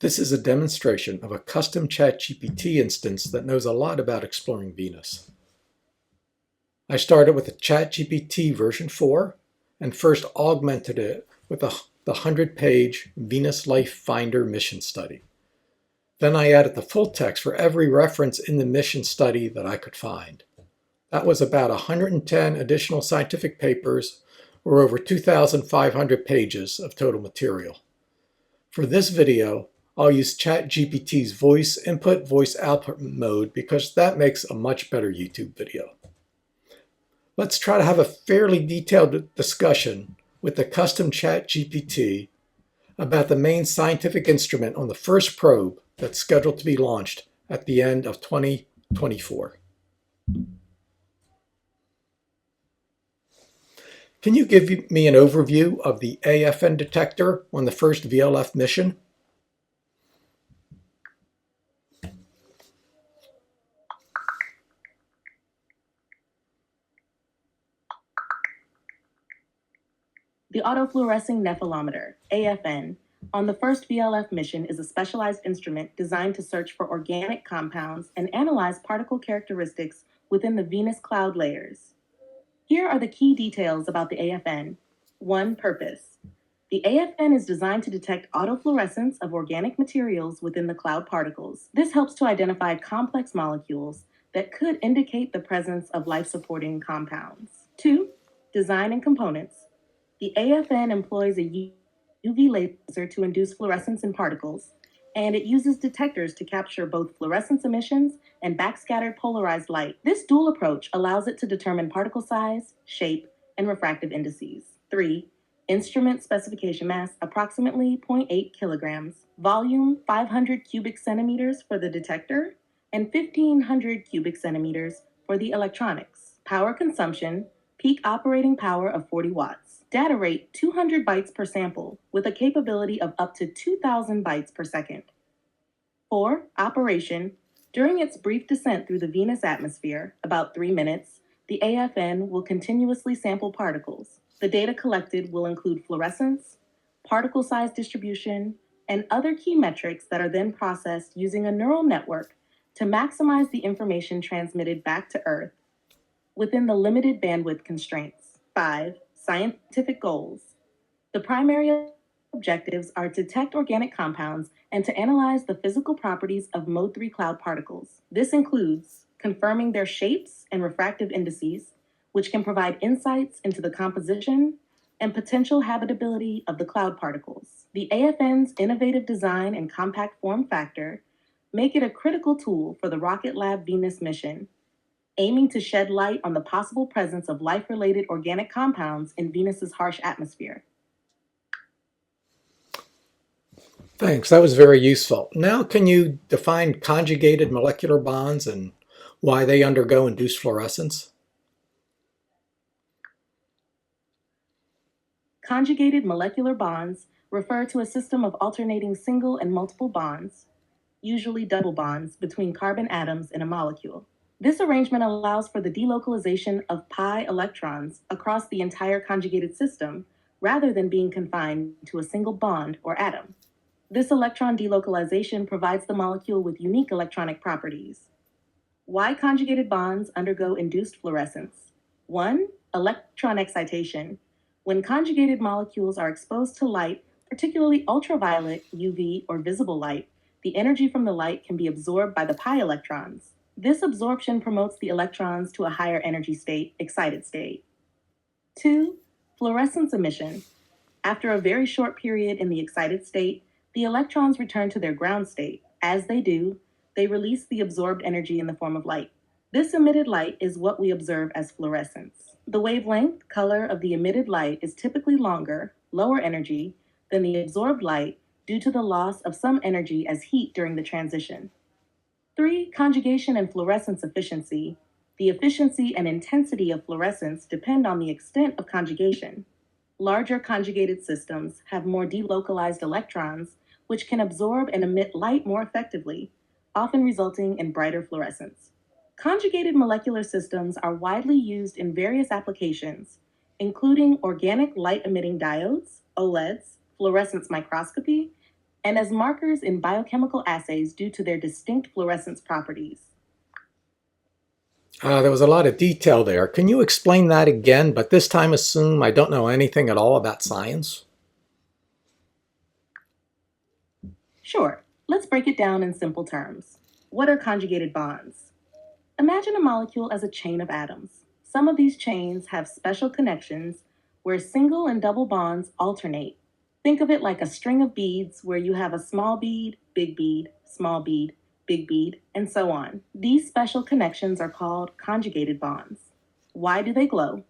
This is a demonstration of a custom ChatGPT instance that knows a lot about exploring Venus. I started with the ChatGPT version 4 and first augmented it with the 100-page Venus Life Finder mission study. Then I added the full text for every reference in the mission study that I could find. That was about 110 additional scientific papers or over 2,500 pages of total material. For this video, I'll use ChatGPT's voice input, voice output mode because that makes a much better YouTube video. Let's try to have a fairly detailed discussion with the custom ChatGPT about the main scientific instrument on the first probe that's scheduled to be launched at the end of 2024. Can you give me an overview of the AFN detector on the first VLF mission? The autofluorescing nephelometer, AFN, on the first VLF mission is a specialized instrument designed to search for organic compounds and analyze particle characteristics within the Venus cloud layers. Here are the key details about the AFN. 1. Purpose. The AFN is designed to detect autofluorescence of organic materials within the cloud particles. This helps to identify complex molecules that could indicate the presence of life-supporting compounds. 2. Design and components. The AFN employs a UV laser to induce fluorescence in particles, and it uses detectors to capture both fluorescence emissions and backscattered polarized light. This dual approach allows it to determine particle size, shape, and refractive indices. 3. Instrument specification mass, approximately 0.8 kilograms. Volume, 500 cubic centimeters for the detector, and 1,500 cubic centimeters for the electronics. Power consumption, peak operating power of 40 watts. Data rate 200 bytes per sample with a capability of up to 2,000 bytes per second. 4. Operation. During its brief descent through the Venus atmosphere, about 3 minutes, the AFN will continuously sample particles. The data collected will include fluorescence, particle size distribution, and other key metrics that are then processed using a neural network to maximize the information transmitted back to Earth within the limited bandwidth constraints. 5. Scientific goals. The primary objectives are to detect organic compounds and to analyze the physical properties of Mode 3 cloud particles. This includes confirming their shapes and refractive indices, which can provide insights into the composition and potential habitability of the cloud particles. The AFN's innovative design and compact form factor make it a critical tool for the Rocket Lab Venus mission, aiming to shed light on the possible presence of life-related organic compounds in Venus's harsh atmosphere. Thanks, that was very useful. Now can you define conjugated molecular bonds and why they undergo induced fluorescence? Conjugated molecular bonds refer to a system of alternating single and multiple bonds, usually double bonds, between carbon atoms in a molecule. This arrangement allows for the delocalization of pi electrons across the entire conjugated system rather than being confined to a single bond or atom. This electron delocalization provides the molecule with unique electronic properties. Why conjugated bonds undergo induced fluorescence? 1. Electron excitation. When conjugated molecules are exposed to light, particularly ultraviolet, UV, or visible light, the energy from the light can be absorbed by the pi electrons. This absorption promotes the electrons to a higher energy state, excited state. 2. Fluorescence emission. After a very short period in the excited state, the electrons return to their ground state. As they do, they release the absorbed energy in the form of light. This emitted light is what we observe as fluorescence. The wavelength, color of the emitted light is typically longer, lower energy, than the absorbed light due to the loss of some energy as heat during the transition. 3. Conjugation and fluorescence efficiency. The efficiency and intensity of fluorescence depend on the extent of conjugation. Larger conjugated systems have more delocalized electrons, which can absorb and emit light more effectively, often resulting in brighter fluorescence. Conjugated molecular systems are widely used in various applications, including organic light-emitting diodes, OLEDs, fluorescence microscopy, and as markers in biochemical assays due to their distinct fluorescence properties. There was a lot of detail there. Can you explain that again, but this time assume I don't know anything at all about science? Sure, let's break it down in simple terms. What are conjugated bonds? Imagine a molecule as a chain of atoms. Some of these chains have special connections where single and double bonds alternate. Think of it like a string of beads where you have a small bead, small bead, big bead, and so on. These special connections are called conjugated bonds. Why do they glow?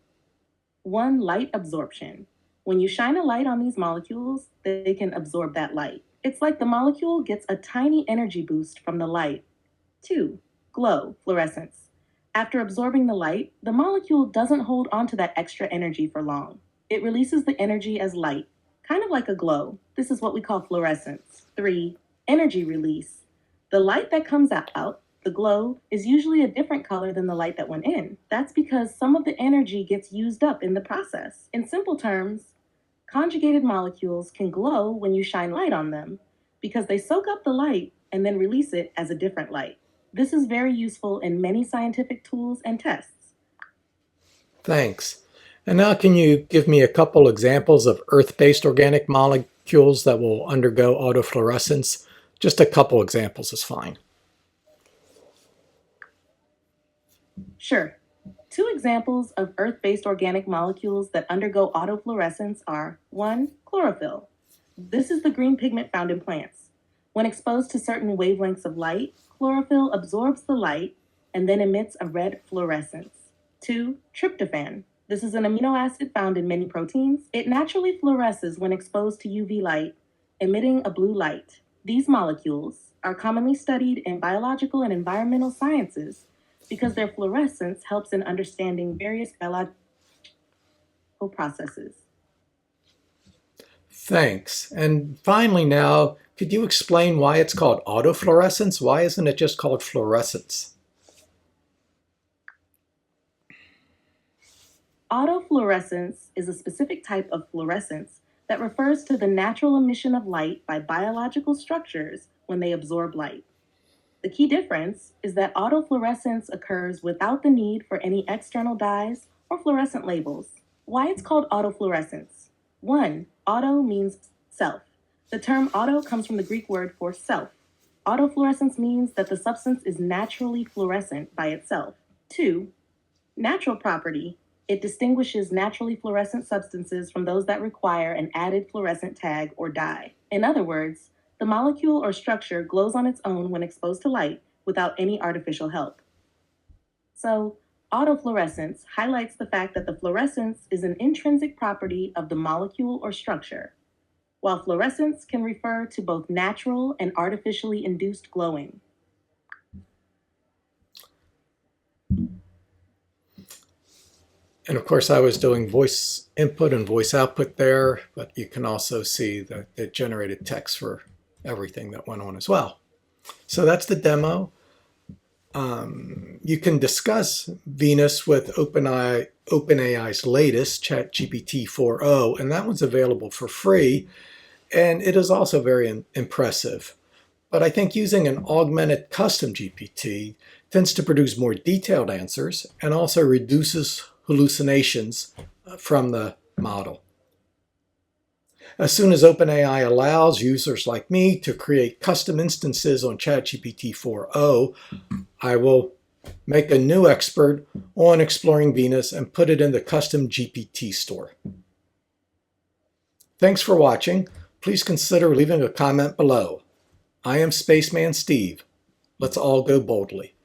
1. Light absorption. When you shine a light on these molecules, they can absorb that light. It's like the molecule gets a tiny energy boost from the light. 2. Glow, fluorescence. After absorbing the light, the molecule doesn't hold onto that extra energy for long. It releases the energy as light, kind of like a glow. This is what we call fluorescence. 3. Energy release. The light that comes out, the glow, is usually a different color than the light that went in. That's because some of the energy gets used up in the process. In simple terms, conjugated molecules can glow when you shine light on them because they soak up the light and then release it as a different light. This is very useful in many scientific tools and tests. Thanks. And now can you give me a couple examples of Earth-based organic molecules that will undergo autofluorescence? Just a couple examples is fine. Sure. 2 examples of Earth-based organic molecules that undergo autofluorescence are 1. Chlorophyll. This is the green pigment found in plants. When exposed to certain wavelengths of light, chlorophyll absorbs the light and then emits a red fluorescence. 2. Tryptophan. This is an amino acid found in many proteins. It naturally fluoresces when exposed to UV light, emitting a blue light. These molecules are commonly studied in biological and environmental sciences because their fluorescence helps in understanding various biological processes. Thanks. And finally now, could you explain why it's called autofluorescence? Why isn't it just called fluorescence? Autofluorescence is a specific type of fluorescence that refers to the natural emission of light by biological structures when they absorb light. The key difference is that autofluorescence occurs without the need for any external dyes or fluorescent labels. Why it's called autofluorescence? 1. Auto means self. The term auto comes from the Greek word for self. Autofluorescence means that the substance is naturally fluorescent by itself. 2. Natural property. It distinguishes naturally fluorescent substances from those that require an added fluorescent tag or dye. In other words, the molecule or structure glows on its own when exposed to light without any artificial help. So, autofluorescence highlights the fact that the fluorescence is an intrinsic property of the molecule or structure, while fluorescence can refer to both natural and artificially induced glowing. And of course, I was doing voice input and voice output there, but you can also see that it generated text for everything that went on as well. So that's the demo. You can discuss Venus with OpenAI's latest, ChatGPT 4.0, and that one's available for free. And it is also very impressive. But I think using an augmented custom GPT tends to produce more detailed answers and also reduces hallucinations from the model. As soon as OpenAI allows users like me to create custom instances on ChatGPT 4.0, I will make a new expert on exploring Venus and put it in the custom GPT store. Thanks for watching. Please consider leaving a comment below. I am Spaceman Steve. Let's all go boldly.